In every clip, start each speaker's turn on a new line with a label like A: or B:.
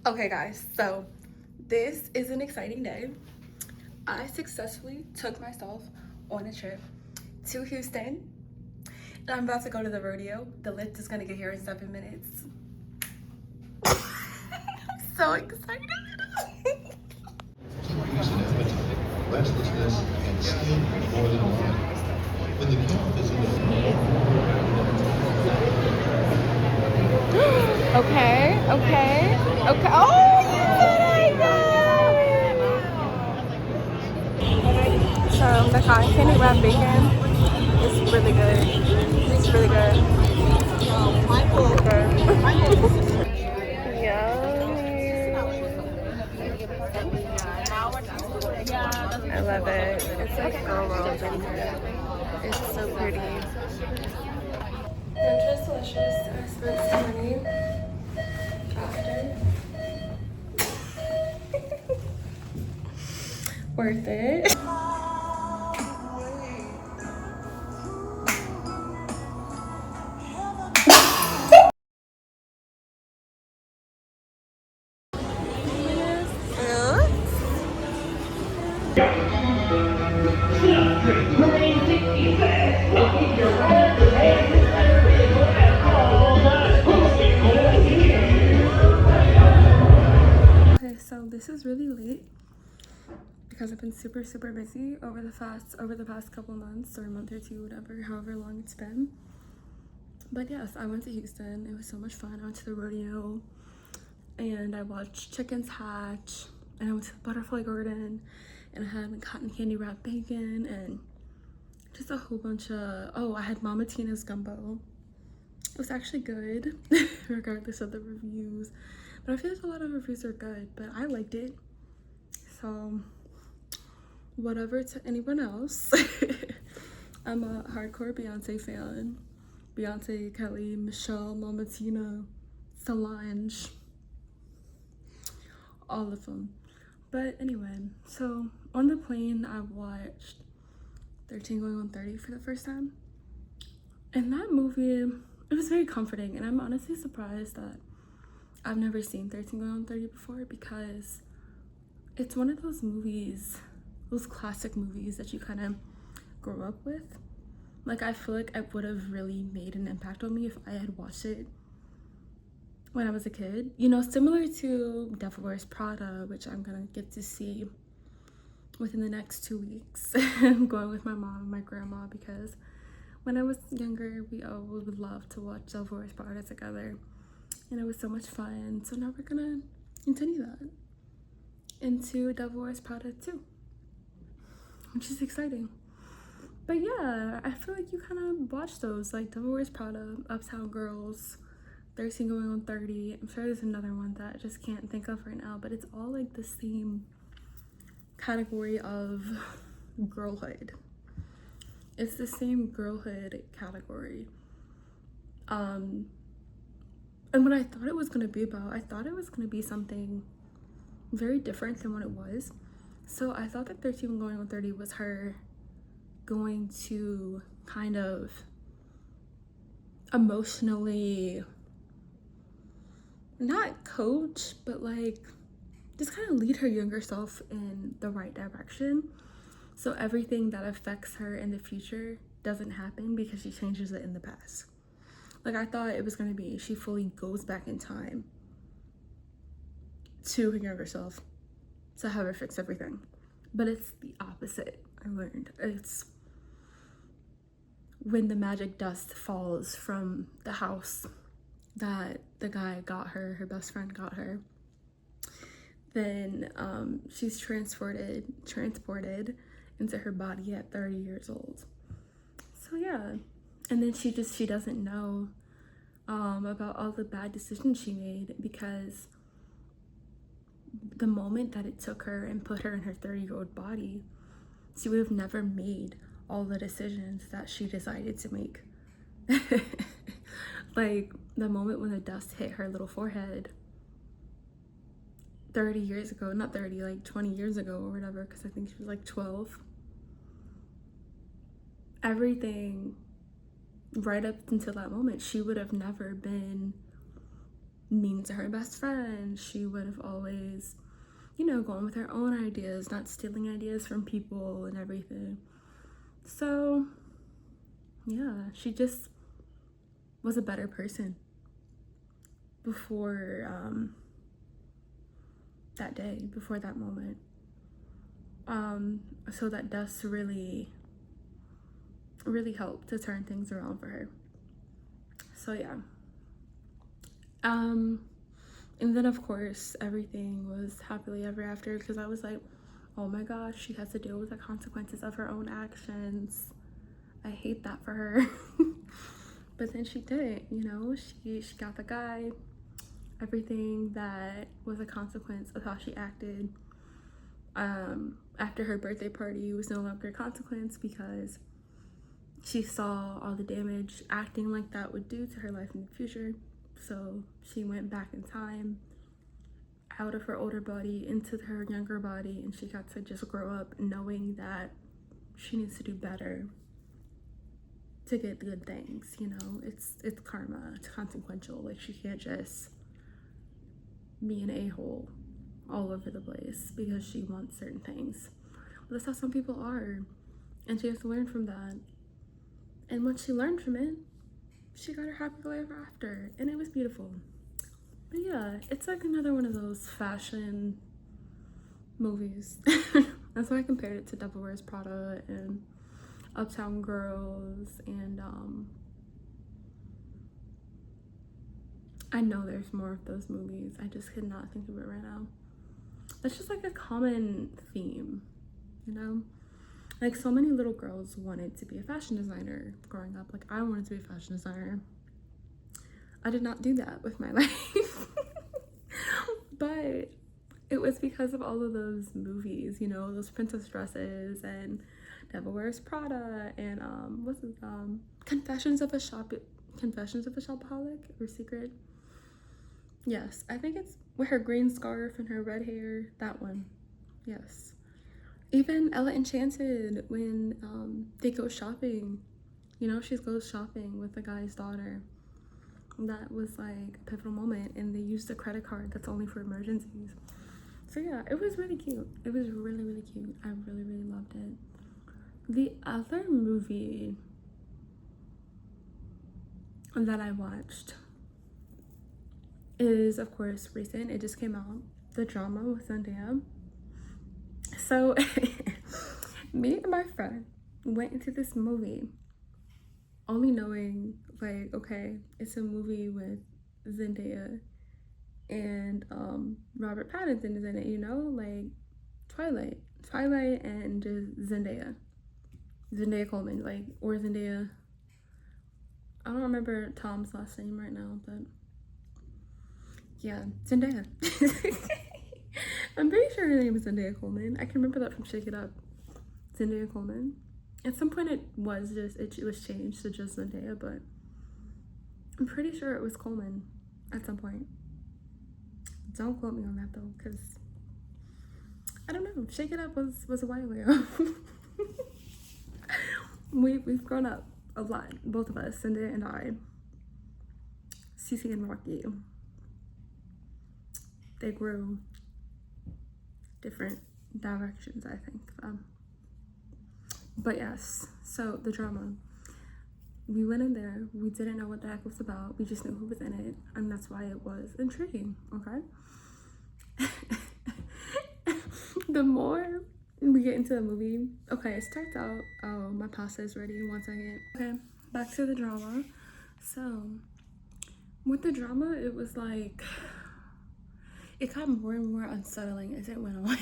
A: Okay guys, so this is an exciting day. I successfully took myself on a trip to Houston and I'm about to go to the rodeo. The lift is gonna get here in 7 minutes. I'm so excited.
B: Restlessness and still more than one. When the calf is in the
A: Okay. Oh my god! So the cotton candy wrap bacon is really good. It's really good. I love it. It's like girl rolls in here. It's so pretty. Lunch was delicious. I spent some money after. Worth it. Okay, so this is really late because I've been super busy over the past couple months or a month or two, whatever, however long it's been. But yes, I went to Houston. It was so much fun. I went to the rodeo and I watched chickens hatch and I went to the butterfly garden and I had cotton candy wrapped bacon and just a whole bunch of, oh, I had Mama Tina's gumbo. It was actually good regardless of the reviews, but I feel like a lot of reviews are good, but I liked it. So whatever to anyone else. I'm a hardcore Beyonce fan. Beyonce, Kelly, Michelle, Mama Tina, Solange, all of them. But anyway, so on the plane I watched 13 Going on 30 for the first time. And that movie, it was very comforting, and I'm honestly surprised that I've never seen 13 Going on 30 before, because it's one of those movies, those classic movies that you kind of grow up with. Like, I feel like it would have really made an impact on me if I had watched it when I was a kid. You know, similar to Devil Wears Prada, which I'm gonna get to see within the next 2 weeks. I'm going with my mom and my grandma because when I was younger, we all would love to watch Devil Wears Prada together. And it was so much fun. So now we're gonna continue that into Devil Wears Prada 2, which is exciting. But yeah, I feel like you kind of watch those, like Devil Wears Prada, Uptown Girls, 13 Going on 30. I'm sure there's another one that I just can't think of right now, but it's all like the same category of girlhood. It's the same girlhood category. And what I thought it was going to be about, I thought it was going to be something very different than what it was. So I thought that 13 Going on 30 was her going to kind of emotionally, not coach, but like just kind of lead her younger self in the right direction, so everything that affects her in the future doesn't happen because she changes it in the past. Like, I thought it was going to be she fully goes back in time to her younger self to have her fix everything, but it's the opposite. I learned it's when the magic dust falls from the house that the guy got her, her best friend got her, then she's transported into her body at 30 years old. So yeah, and then she doesn't know about all the bad decisions she made, because the moment that it took her and put her in her 30-year-old body, she would have never made all the decisions that she decided to make. Like, the moment when the dust hit her little forehead 30 years ago, not 30, like 20 years ago or whatever, because I think she was like 12. Everything right up until that moment, she would have never been mean to her best friend. She would have always, you know, gone with her own ideas, not stealing ideas from people and everything. So, yeah, she just was a better person before that day, before that moment. So that does really help to turn things around for her. So yeah. And then of course everything was happily ever after, because I was like, oh my gosh, she has to deal with the consequences of her own actions. I hate that for her. But then she didn't, you know, she got the guy. Everything that was a consequence of how she acted after her birthday party was no longer a consequence, because she saw all the damage acting like that would do to her life in the future. So she went back in time, out of her older body into her younger body, and she got to just grow up knowing that she needs to do better to get good things, you know. It's karma, it's consequential. Like, she can't just be an a-hole all over the place because she wants certain things. But that's how some people are, and she has to learn from that. And once she learned from it, she got her happy life ever after, and it was beautiful. But yeah, it's like another one of those fashion movies. That's why I compared it to Devil Wears Prada and Uptown Girls, and I know there's more of those movies. I just could not think of it right now. That's just like a common theme, you know? Like, so many little girls wanted to be a fashion designer growing up. Like, I wanted to be a fashion designer. I did not do that with my life. But it was because of all of those movies, you know, those princess dresses and Devil Wears Prada and what's it, Confessions of a Shopaholic or Secret. Yes, I think it's with her green scarf and her red hair. That one. Yes. Even Ella Enchanted, when they go shopping, you know, she goes shopping with the guy's daughter. That was like a pivotal moment, and they used a credit card that's only for emergencies. So yeah, it was really cute. It was really, really cute. I really, really loved it. The other movie that I watched is, of course, recent. It just came out. The Drama with Zendaya. So me and my friend went into this movie only knowing, like, okay, it's a movie with Zendaya and Robert Pattinson is in it, you know, like Twilight and just Zendaya Coleman, like, or Zendaya. I don't remember Tom's last name right now, but yeah, Zendaya. I'm pretty sure her name is Zendaya Coleman. I can remember that from Shake It Up. Zendaya Coleman. At some point it was changed to just Zendaya, but I'm pretty sure it was Coleman at some point. Don't quote me on that though, because I don't know. Shake It Up was a while ago. We've grown up a lot, both of us, Zendaya and I. Cece and Rocky. They grew different directions, I think. But yes, so The Drama. We went in there, we didn't know what the heck it was about, we just knew who was in it, and that's why it was intriguing, okay? The more we get into the movie, okay, it starts out, oh, my pasta is ready, 1 second. Okay, back to The Drama. So, with The Drama, it was like, it got more and more unsettling as it went on.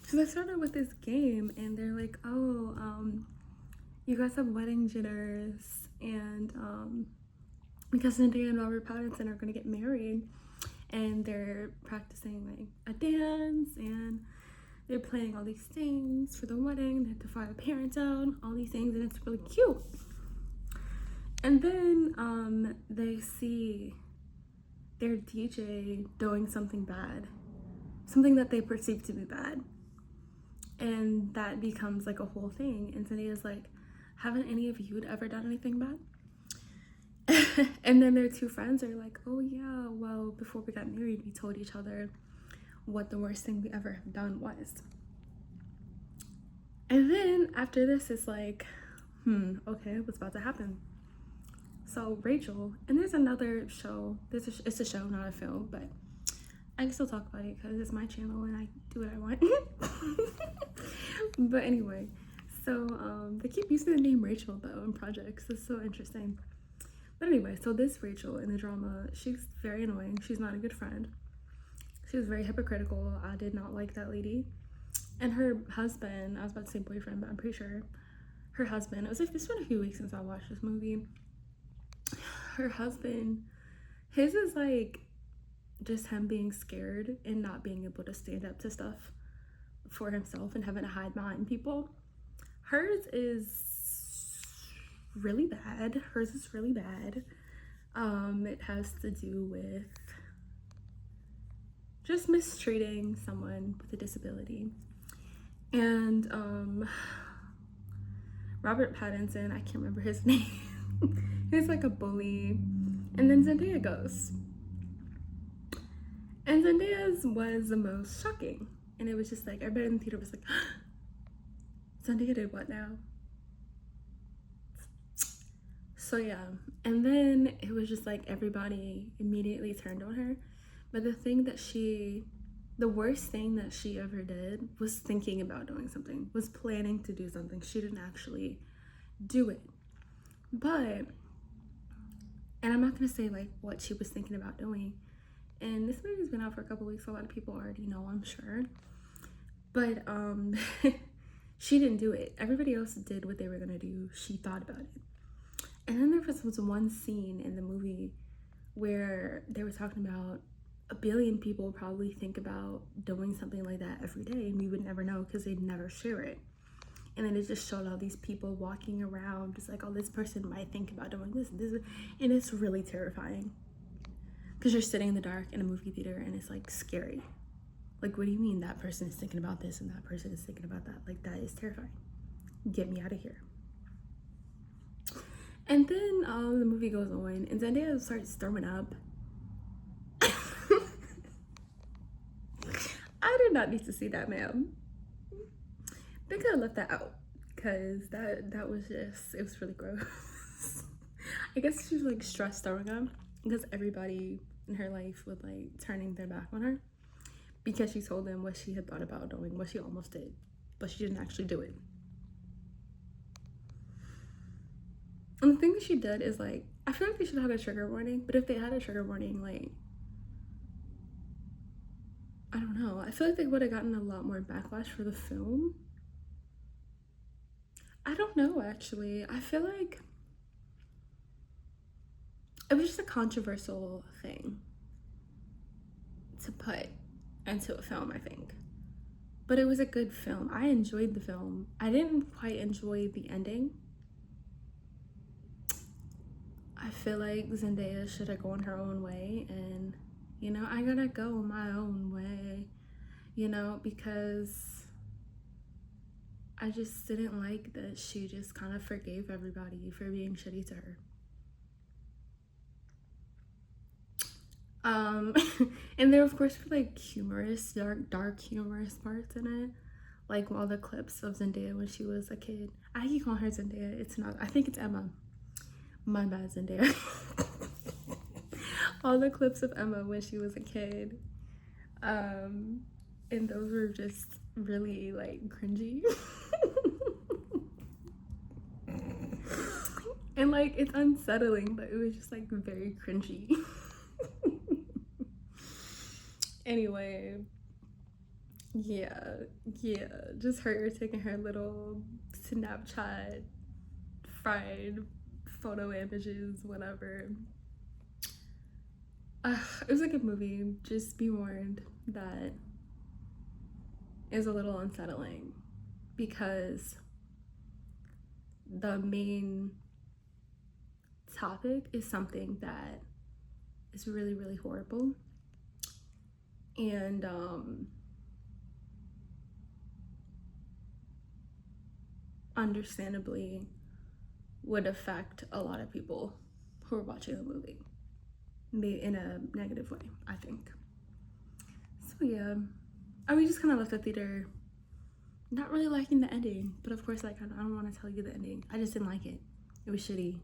A: So they started with this game, and they're like, oh, you guys have wedding jitters, and because Zendaya and Robert Pattinson are gonna get married, and they're practicing like a dance, and they're planning all these things for the wedding. They have to fly the parents out, all these things, and it's really cute. And then they see their DJ doing something bad, something that they perceive to be bad, and that becomes like a whole thing. And Zendaya's like, haven't any of you ever done anything bad? And then their two friends are like, oh yeah, well, before we got married, we told each other what the worst thing we ever have done was. And then after this, it's like, okay, what's about to happen? So Rachel, and there's another show, it's a show, not a film, but I can still talk about it because it's my channel and I do what I want. But anyway, so they keep using the name Rachel though in projects. It's so interesting. But anyway, so this Rachel in the drama, she's very annoying. She's not a good friend. She was very hypocritical. I did not like that lady. And her husband, I was about to say boyfriend, but I'm pretty sure her husband, it was like, it's been a few weeks since I watched this movie. Her husband, his is like just him being scared and not being able to stand up to stuff for himself and having to hide behind people. Hers is really bad. Hers is really bad. It has to do with just mistreating someone with a disability. And Robert Pattinson, I can't remember his name. He's like a bully. And then Zendaya goes. And Zendaya's was the most shocking. And it was just like, everybody in the theater was like, Zendaya did what now? So yeah. And then it was just like everybody immediately turned on her. But the worst thing that she ever did was thinking about doing something, was planning to do something. She didn't actually do it. But, and I'm not gonna say like what she was thinking about doing. And this movie's been out for a couple weeks, so a lot of people already know, I'm sure. But she didn't do it. Everybody else did what they were gonna do. She thought about it. And then there was one scene in the movie where they were talking about a billion people probably think about doing something like that every day, and we would never know because they'd never share it. And then it just showed all these people walking around just like, oh, this person might think about doing this and this, and it's really terrifying because you're sitting in the dark in a movie theater and it's like scary. Like, what do you mean that person is thinking about this and that person is thinking about that? Like, that is terrifying. Get me out of here. And then the movie goes on and Zendaya starts throwing up. I did not need to see that, ma'am. They could have left that out because that was just, it was really gross. I guess she was like stressed throwing up because everybody in her life was like turning their back on her because she told them what she had thought about doing, what she almost did, but she didn't actually do it. And the thing that she did is like, I feel like they should have had a trigger warning, but if they had a trigger warning, like, I don't know. I feel like they would have gotten a lot more backlash for the film. I don't know, actually. I feel like it was just a controversial thing to put into a film, I think. But it was a good film. I enjoyed the film. I didn't quite enjoy the ending. I feel like Zendaya should have gone her own way and, you know, I gotta go my own way, you know, because I just didn't like that she just kind of forgave everybody for being shitty to her. And there of course were like humorous, dark humorous parts in it. Like all the clips of Zendaya when she was a kid. I keep calling her Zendaya. It's not, I think it's Emma. My bad, Zendaya. All the clips of Emma when she was a kid. And those were just really like cringy. And like it's unsettling, but it was just like very cringy. Anyway, yeah, just her taking her little Snapchat fried photo images, whatever. It was a good movie. Just be warned that is a little unsettling because the main topic is something that is really, really horrible. And understandably would affect a lot of people who are watching the movie, in a negative way, I think. So yeah, we just kind of left the theater not really liking the ending, but of course, like, I don't want to tell you the ending. I just didn't like it. It was shitty.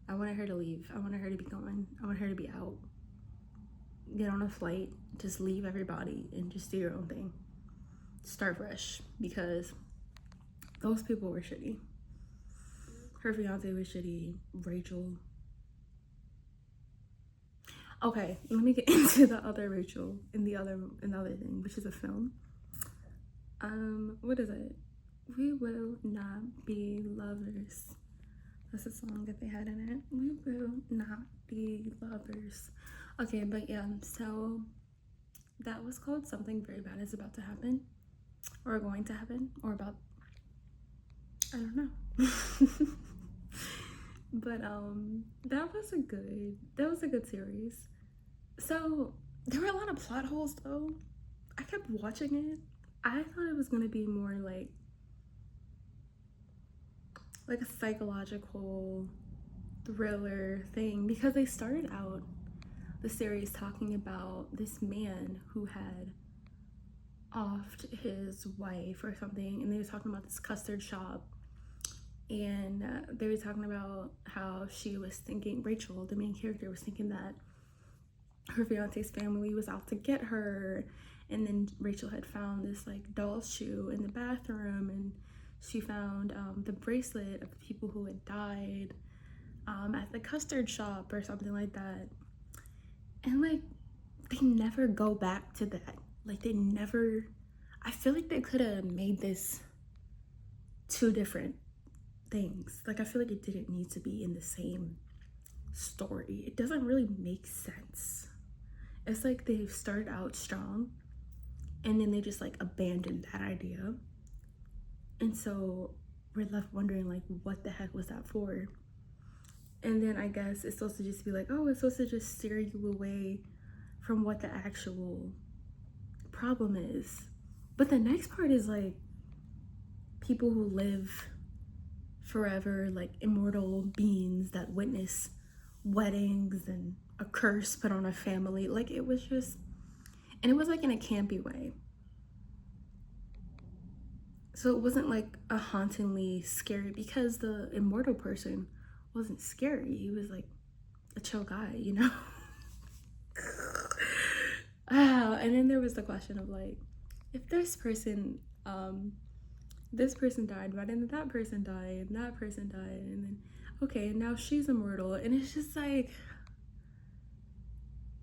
A: I wanted her to leave. I wanted her to be gone. I wanted her to be out. Get on a flight, just leave everybody and just do your own thing. Start fresh, because those people were shitty. Her fiance was shitty. Rachel. Okay, let me get into the other Rachel in the other thing, which is a film. What is it? We Will Not Be Lovers. That's a song that they had in it. We will not be lovers. Okay, but yeah, so that was called Something Very Bad Is About to Happen, or going to happen, or about, I don't know. But that was a good series. So there were a lot of plot holes though. I kept watching it. I thought it was gonna be more like a psychological thriller thing, because they started out the series talking about this man who had offed his wife or something, and they were talking about this custard shop, and they were talking about how she was thinking, Rachel, the main character, was thinking that her fiance's family was out to get her, and then Rachel had found this like doll's shoe in the bathroom, and she found the bracelet of the people who had died at the custard shop or something like that. And like, they never go back to that. Like, they never, I feel like they could have made this two different things. Like, I feel like it didn't need to be in the same story. It doesn't really make sense. It's like they started out strong and then they just like abandoned that idea. And so we're left wondering, like, what the heck was that for? And then I guess it's supposed to just be like, oh, it's supposed to just steer you away from what the actual problem is. But the next part is like people who live forever, like immortal beings that witness weddings and a curse put on a family. Like, it was just, and it was like in a campy way. So it wasn't like a hauntingly scary, because the immortal person wasn't scary. He was like a chill guy, you know? And then there was the question of like, if this person died, why didn't that person die, and that person died, and then okay, now she's immortal. And it's just like,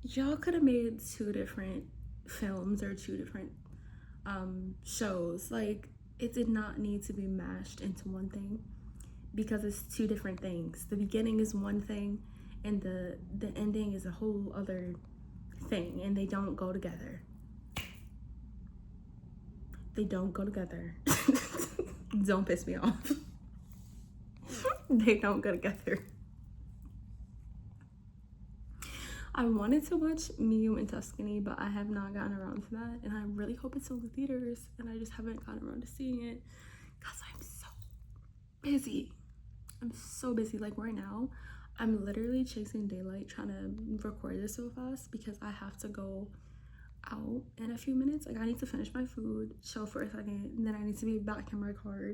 A: y'all could have made two different films or two different shows. Like, it did not need to be mashed into one thing, because it's two different things. The beginning is one thing and the ending is a whole other thing, and they don't go together. They don't go together. Don't piss me off. They don't go together. I wanted to watch Miu and Tuscany, but I have not gotten around to that, and I really hope it's in the theaters, and I just haven't gotten around to seeing it because I'm so busy. I'm so busy. Like, right now, I'm literally chasing daylight trying to record this so fast because I have to go out in a few minutes. Like, I need to finish my food, chill for a second, and then I need to be back in my car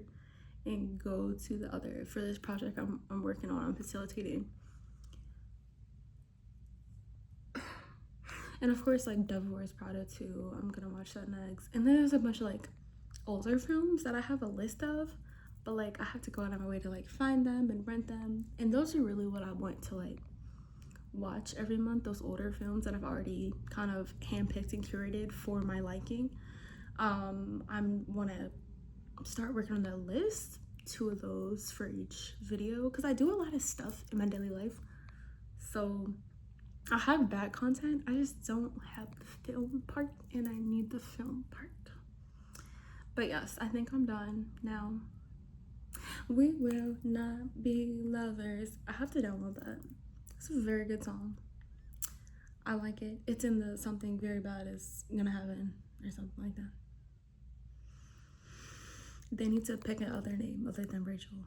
A: and go to the other, for this project I'm working on, I'm facilitating. And of course, like, Devil Wears Prada too, I'm gonna watch that next. And then there's a bunch of like older films that I have a list of, but like, I have to go out of my way to like find them and rent them. And those are really what I want to like watch every month, those older films that I've already kind of handpicked and curated for my liking. I want to start working on the list, 2 of those for each video, because I do a lot of stuff in my daily life. So I have that content, I just don't have the film part, and I need the film part. But yes, I think I'm done now. We Will Not Be Lovers. I have to download that. It's a very good song. I like it. It's in the Something Very Bad Is Gonna Happen or something like that. They need to pick another name other than Rachel.